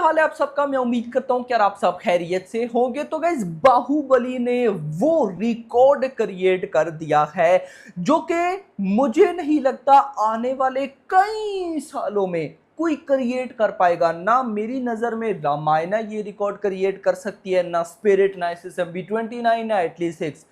हाल है आप सबका। मैं उम्मीद करता हूं कि यार आप सब खैरियत से होंगे। तो गाइस, बाहुबली ने वो रिकॉर्ड क्रिएट कर दिया है जो कि मुझे नहीं लगता आने वाले कई सालों में कोई क्रिएट कर पाएगा। ना मेरी नजर में रामायणा ये रिकॉर्ड क्रिएट कर सकती है, ना स्पिरिट, ना SSMB29, ना एटली 6।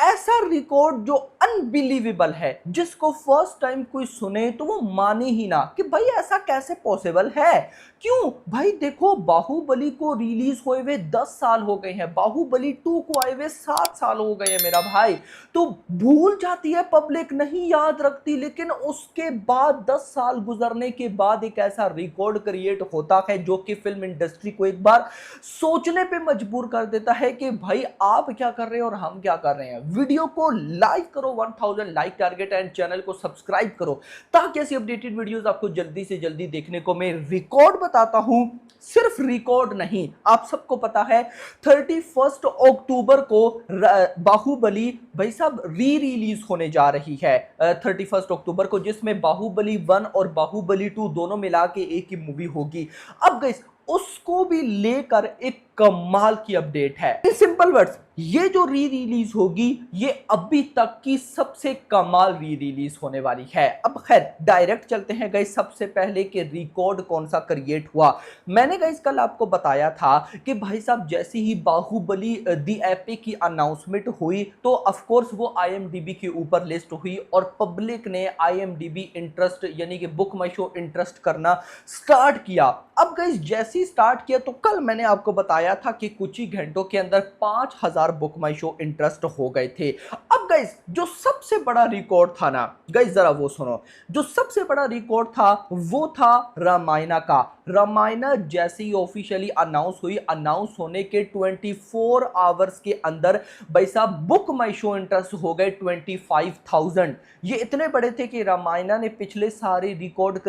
ऐसा रिकॉर्ड जो अनबिलीवेबल है, जिसको फर्स्ट टाइम कोई सुने तो वो माने ही ना कि भाई ऐसा कैसे पॉसिबल है। क्यों भाई? देखो, बाहुबली को रिलीज हुए हुए 10 साल हो गए हैं, बाहुबली 2 को आए हुए 7 साल हो गए हैं मेरा भाई। तो भूल जाती है पब्लिक, नहीं याद रखती, लेकिन उसके बाद 10 साल गुजरने के बाद एक ऐसा रिकॉर्ड क्रिएट होता है जो कि फिल्म इंडस्ट्री को एक बार सोचने पे मजबूर कर देता है कि भाई आप क्या कर रहे हैं और हम क्या कर रहे हैं। वीडियो को लाइक करो, 1000 लाइक टारगेट, एंड चैनल को सब्सक्राइब करो ताकि ऐसी अपडेटेड वीडियोस आपको जल्दी से जल्दी देखने को। मैं रिकॉर्ड बताता हूं, सिर्फ रिकॉर्ड नहीं, आप सबको पता है 31 अक्टूबर को बाहुबली भाई साहब री रिलीज होने जा रही है। 31 अक्टूबर को, जिसमें बाहुबली 1 और बाहुबली 2 दोनों मिला के एक ही मूवी होगी। अब गाइस, उसको भी लेकर एक कमाल की अपडेट है। इन सिंपल वर्ड्स, ये जो री रिलीज होगी ये अभी तक की सबसे कमाल री रिलीज होने वाली है। अब खैर डायरेक्ट चलते हैं गाइस, सबसे पहले कि रिकॉर्ड कौन सा क्रिएट हुआ। मैंने गाइस कल आपको बताया था कि भाई साहब जैसे ही बाहुबली दी एपिक की अनाउंसमेंट हुई तो ऑफ कोर्स वो IMDb के ऊपर लिस्ट हुई और पब्लिक ने IMDb इंटरेस्ट यानी कि बुक माई शो इंटरेस्ट करना स्टार्ट किया। अब गाइस जैसे ही स्टार्ट किया तो कल मैंने आपको बताया था कि कुछ ही घंटों के अंदर 5000 बुक माई शो इंटरेस्ट हो गए थे। अब गाइस जो सबसे बड़ा रिकॉर्ड था ना गाइस, जरा वो सुनो, जो सबसे बड़ा रिकॉर्ड था वो था रामायणा का। रामायणा जैसे ही ऑफिशियली अनाउंस हुई, अनाउंस होने के 24 आवर्स के अंदर भाई साहब बुक माई शो इंटरेस्ट हो गए 25,000। ये इतने बड़े थे कि रामायणा ने पिछले सारे रिकॉर्ड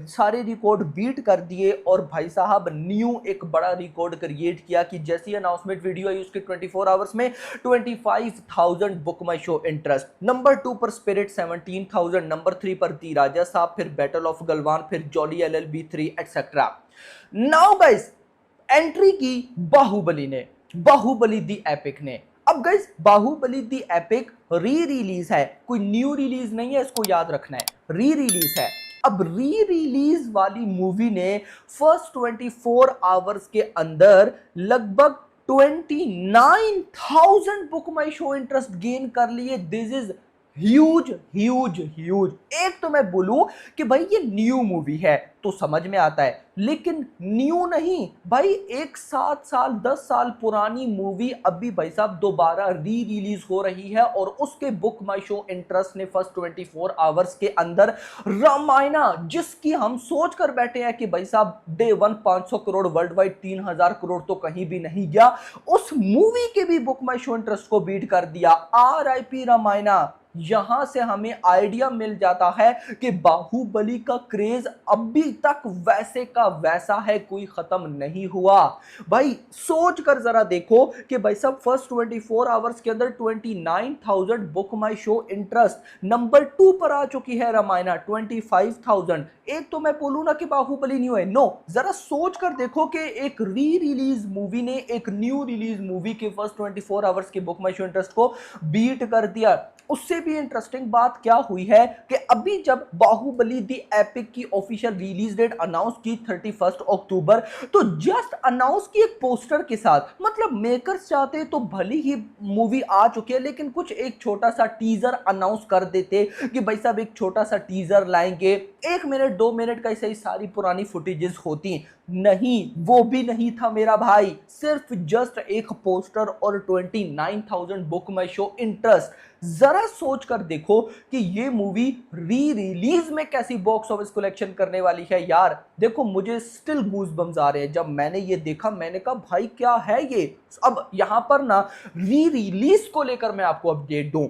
सारे रिकॉर्ड बीट कर दिए और भाई साहब न्यू एक बड़ा रिकॉर्ड क्रिएट किया कि जैसी अनाउंसमेंट वीडियो आई उसके 24 आवर्स में 25,000 बुक माई शो इंटरेस्ट। नंबर 2 पर स्पिरिट 17,000, नंबर 3 पर दी राजा साहब, फिर बैटल ऑफ गलवान, फिर jolly LLB 3 etcetera. Now guys, entry की बाहुबली ने, बाहुबली दी एपिक ने। अब गाइस बाहुबली दी एपिक री रिलीज है, कोई न्यू रिलीज नहीं है, इसको याद रखना है, री रिलीज है। अब री रिलीज वाली मूवी ने फर्स्ट 24 आवर्स के अंदर लगभग 29,000 बुक माई शो इंटरेस्ट गेन कर लिए। This is huge huge huge. एक तो मैं बोलूं कि भाई ये न्यू मूवी है तो समझ में आता है, लेकिन न्यू नहीं भाई, एक 7 साल 10 साल पुरानी मूवी अभी भाई साहब दोबारा री रिलीज हो रही है और उसके बुक माई शो इंटरेस्ट ने फर्स्ट 24 आवर्स के अंदर रामायणा, जिसकी हम सोच कर बैठे हैं कि भाई साहब day 1 500 crore, world wide 3000 crore तो कहीं भी नहीं गया, उस मूवी के भी बुक माई शो इंटरेस्ट को बीट कर दिया। RIP रामायणा। यहां से हमें आइडिया मिल जाता है कि बाहुबली का क्रेज अभी तक वैसे का वैसा है, कोई खत्म नहीं हुआ। भाई सोच कर जरा देखो कि भाई साहब फर्स्ट 24 आवर्स के अंदर 29,000 बुक माई शो इंटरेस्ट। नंबर 2 पर आ चुकी है रामायणा 25,000। एक तो मैं बोलूं ना कि बाहुबली न्यू है, नो, जरा सोच कर देखो कि एक री रिलीज मूवी ने एक न्यू रिलीज मूवी के फर्स्ट 24 आवर्स के बुक माई शो इंटरेस्ट को बीट कर दिया। उससे भी इंटरेस्टिंग बात क्या हुई है कि अभी जब बाहुबली दी एपिक की ऑफिशियल रिलीज डेट अनाउंस की 31 अक्टूबर, तो जस्ट अनाउंस की एक पोस्टर के साथ, मतलब मेकर्स चाहते तो भले ही मूवी आ चुकी है लेकिन कुछ एक छोटा सा टीजर अनाउंस कर देते कि भाई साहब एक छोटा सा टीजर लाएंगे, 1 मिनट 2 मिनट का ऐसे ही सारी पुरानी फुटेजेस होती। नहीं, वो भी नहीं था मेरा भाई, सिर्फ जस्ट एक पोस्टर और 29,000 बुक माई शो इंटरेस्ट। जरा सोच कर देखो कि ये मूवी री रिलीज में कैसी बॉक्स ऑफिस कलेक्शन करने वाली है यार। देखो मुझे स्टिल गूज बम्स आ रहे हैं जब मैंने ये देखा, मैंने कहा भाई क्या है ये। अब यहां पर ना री रिलीज को लेकर मैं आपको अपडेट दूं,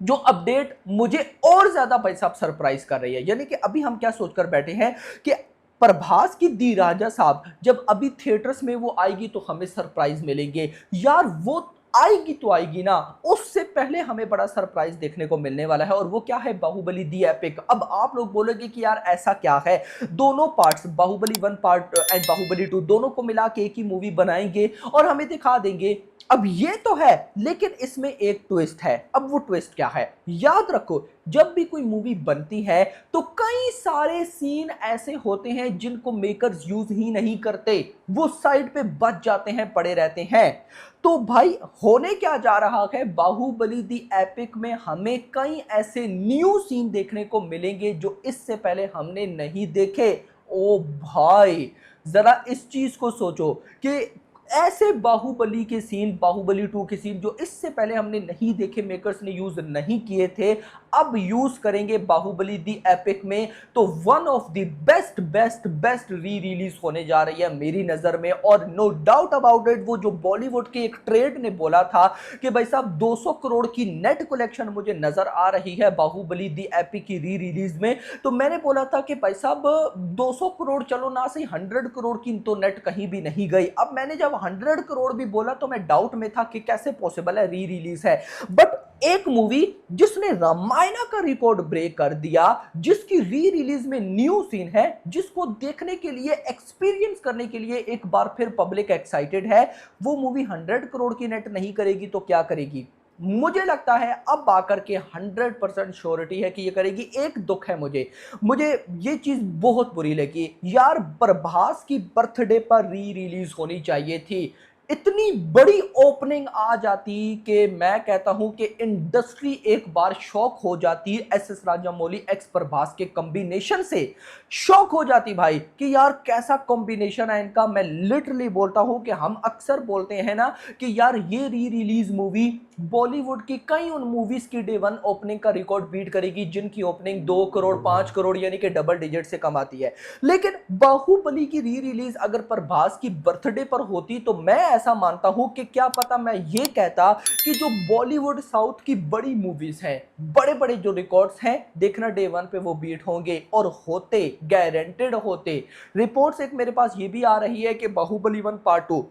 जो अपडेट मुझे और ज्यादा भाई साहब सरप्राइज कर रही है। यानी कि अभी हम क्या सोचकर बैठे हैं कि प्रभास की दी राजा साहब जब अभी थिएटर्स में वो आएगी तो हमें सरप्राइज मिलेंगे यार। वो आएगी तो आएगी ना, उससे पहले हमें बड़ा सरप्राइज देखने को मिलने वाला है। और वो क्या है? बाहुबली दी एपिक। अब आप लोग बोलोगे कि यार ऐसा क्या है, दोनों parts Baahubali 1 part and Baahubali 2 दोनों को मिला के एक ही मूवी बनाएंगे और हमें दिखा देंगे। अब ये तो है, लेकिन इसमें एक ट्विस्ट है। अब वो ट्विस्ट क्या है? याद रखो, जब भी कोई मूवी बनती है तो कई सारे सीन ऐसे होते हैं जिनको मेकर्स यूज ही नहीं करते, वो साइड पे बच जाते हैं, पड़े रहते हैं। तो भाई होने क्या जा रहा है, बाहुबली दी एपिक में हमें कई ऐसे न्यू सीन देखने को मिलेंगे जो इससे पहले हमने नहीं देखे। ओ भाई, जरा इस चीज को सोचो कि ऐसे बाहुबली के सीन, बाहुबली 2 के सीन जो इससे पहले हमने नहीं देखे, मेकर्स ने यूज नहीं किए थे, अब यूज करेंगे बाहुबली दी एपिक में। तो one of the best best best re release होने जा रही है मेरी नजर में। और नो डाउट अबाउट इट, वो जो बॉलीवुड के एक ट्रेड ने बोला था कि भाई साहब 200 करोड़ की नेट कलेक्शन मुझे नजर आ रही है बाहुबली दी एपिक की री रिलीज में, तो मैंने बोला था कि भाई साहब 200 करोड़ चलो ना सही, 100 करोड़ की तो नेट कहीं भी नहीं गई। अब मैंने जब 100 करोड़ भी बोला तो मैं डाउट में था कि कैसे पॉसिबल है, री रिलीज है। बट एक मूवी जिसने रामायणा का रिकॉर्ड ब्रेक कर दिया, जिसकी री रिलीज में न्यू सीन है, जिसको देखने के लिए, एक्सपीरियंस करने के लिए एक बार फिर पब्लिक एक्साइटेड है, वो मूवी 100 करोड़ की नेट नहीं करेगी तो क्या करेगी? मुझे लगता है अब आकर के 100% श्योरिटी है कि ये करेगी। एक दुख है मुझे ये चीज बहुत बुरी लगी यार, प्रभास की बर्थडे पर री रिलीज होनी चाहिए थी। इतनी बड़ी ओपनिंग आ जाती कि मैं कहता हूं कि इंडस्ट्री एक बार शॉक हो जाती। एस राजामौली एक्स प्रभास के कॉम्बिनेशन से शॉक हो जाती भाई कि यार कैसा कॉम्बिनेशन है इनका। मैं लिटरली बोलता हूं कि हम अक्सर बोलते हैं ना कि यार ये री रिलीज मूवी बॉलीवुड की कई उन मूवीज की डे 1 ओपनिंग का रिकॉर्ड बीट करेगी जिनकी ओपनिंग 2 करोड़ 5 करोड़ यानी कि डबल डिजिट से कम आती है। लेकिन बाहुबली की री रिलीज अगर प्रभास की बर्थडे पर होती तो मैं ऐसा मानता हूं कि क्या पता मैं ये कहता कि जो बॉलीवुड साउथ की बड़ी मूवीज हैं, बड़े बड़े जो रिकॉर्ड्स हैं, देखना डे 1 पे वो बीट होंगे और होते, गारंटेड होते। रिपोर्ट्स एक मेरे पास ये भी आ रही है कि बाहुबली 1 पार्ट 2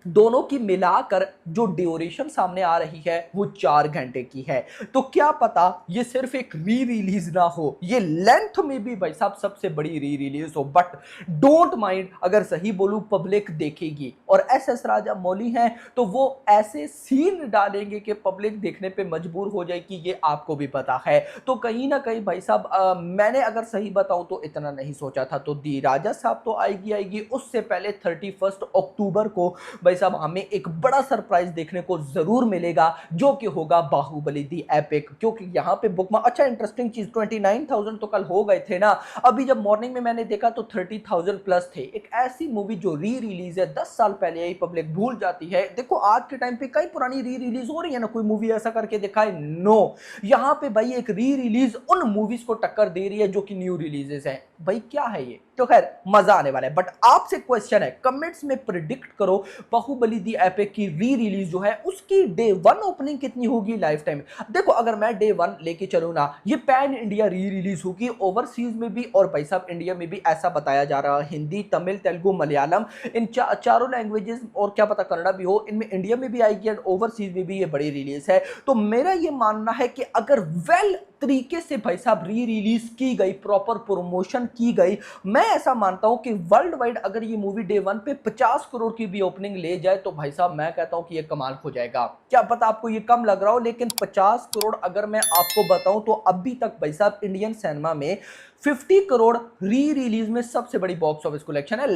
दोनों की मिलाकर जो ड्यूरेशन सामने आ रही है वो 4 घंटे की है। तो क्या पता ये सिर्फ एक री रिलीज ना हो, ये लेंथ में भी भाई साहब सबसे बड़ी री रिलीज हो। बट डोंट माइंड, अगर सही बोलूं पब्लिक देखेगी। और एस राजामौली हैं तो वो ऐसे सीन डालेंगे कि पब्लिक देखने पे मजबूर हो जाएगी, ये आपको भी पता है। तो कहीं ना कहीं भाई साहब मैंने अगर सही बताऊं तो इतना नहीं सोचा था। तो दी राजा साहब तो आएगी, उससे पहले 31 अक्टूबर को भाई साहब हमें एक बड़ा सरप्राइज देखने को जरूर मिलेगा जो कि होगा बाहुबली दी एपिक। क्योंकि यहां पे बुक में अच्छा इंटरेस्टिंग चीज 29,000 तो कल हो गए थे ना, अभी जब मॉर्निंग में मैंने देखा तो 30,000 प्लस थे। एक ऐसी मूवी जो री रिलीज है 10 साल पहले आई, पब्लिक भूल जाती है। देखो आज के टाइम पे कई पुरानी री रिलीज हो रही है ना, कोई मूवी ऐसा करके दिखाए, नो, यहां पे भाई एक री रिलीज उन मूवीज को टक्कर दे रही है जो कि न्यू रिलीजेस है। भाई क्या है ये? तो खैर मजा आने वाला है। बट आपसे क्वेश्चन है, कमेंट्स में प्रिडिक्ट करो बाहुबली दी एपिक की री रिलीज जो है उसकी डे 1 ओपनिंग कितनी होगी लाइफ टाइम। देखो अगर मैं डे 1 लेके चलूं ना, ये पैन इंडिया री रिलीज होगी, ओवरसीज में भी और भाई साहब इंडिया में भी ऐसा बताया जा रहा है। हिंदी, तमिल, तेलुगु, मलयालम, इन चारों लैंग्वेजेस और क्या पता कन्नड़ा भी हो, इनमें इंडिया में भी आएगी एंड ओवरसीज में भी ये बड़ी रिलीज है। तो मेरा ये मानना है कि अगर वेल तरीके से भाई साहब री रिलीज की गई, प्रॉपर प्रमोशन की गई, मैं ऐसा मानता हूं कि वर्ल्ड वाइड अगर ये मूवी डे 1 पे 50 करोड़ की भी ओपनिंग ले जाए तो भाई साहब मैं कहता हूं कि ये कमाल हो जाएगा। क्या पता आपको ये कम लग रहा हो, लेकिन 50 करोड़ अगर मैं आपको बताऊं तो अभी तक भाई साहब इंडियन सिनेमा में 50 करोड़ री रिलीज में सबसे बड़ी बॉक्स ऑफिस कलेक्शन है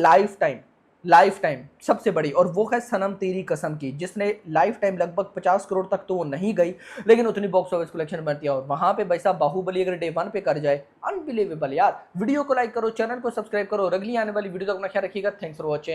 लाइफ टाइम सबसे बड़ी। और वो है सनम तेरी कसम की, जिसने लाइफ टाइम लगभग 50 करोड़ तक तो वो नहीं गई, लेकिन उतनी बॉक्स ऑफिस कलेक्शन बनती है। और वहां पे भाई साहब बाहुबली अगर डे 1 पे कर जाए, अनबिलीवेबल यार। वीडियो को लाइक करो, चैनल को सब्सक्राइब करो और अगली आने वाली वीडियो तक अपना ख्याल रखिएगा। Thanks for watching.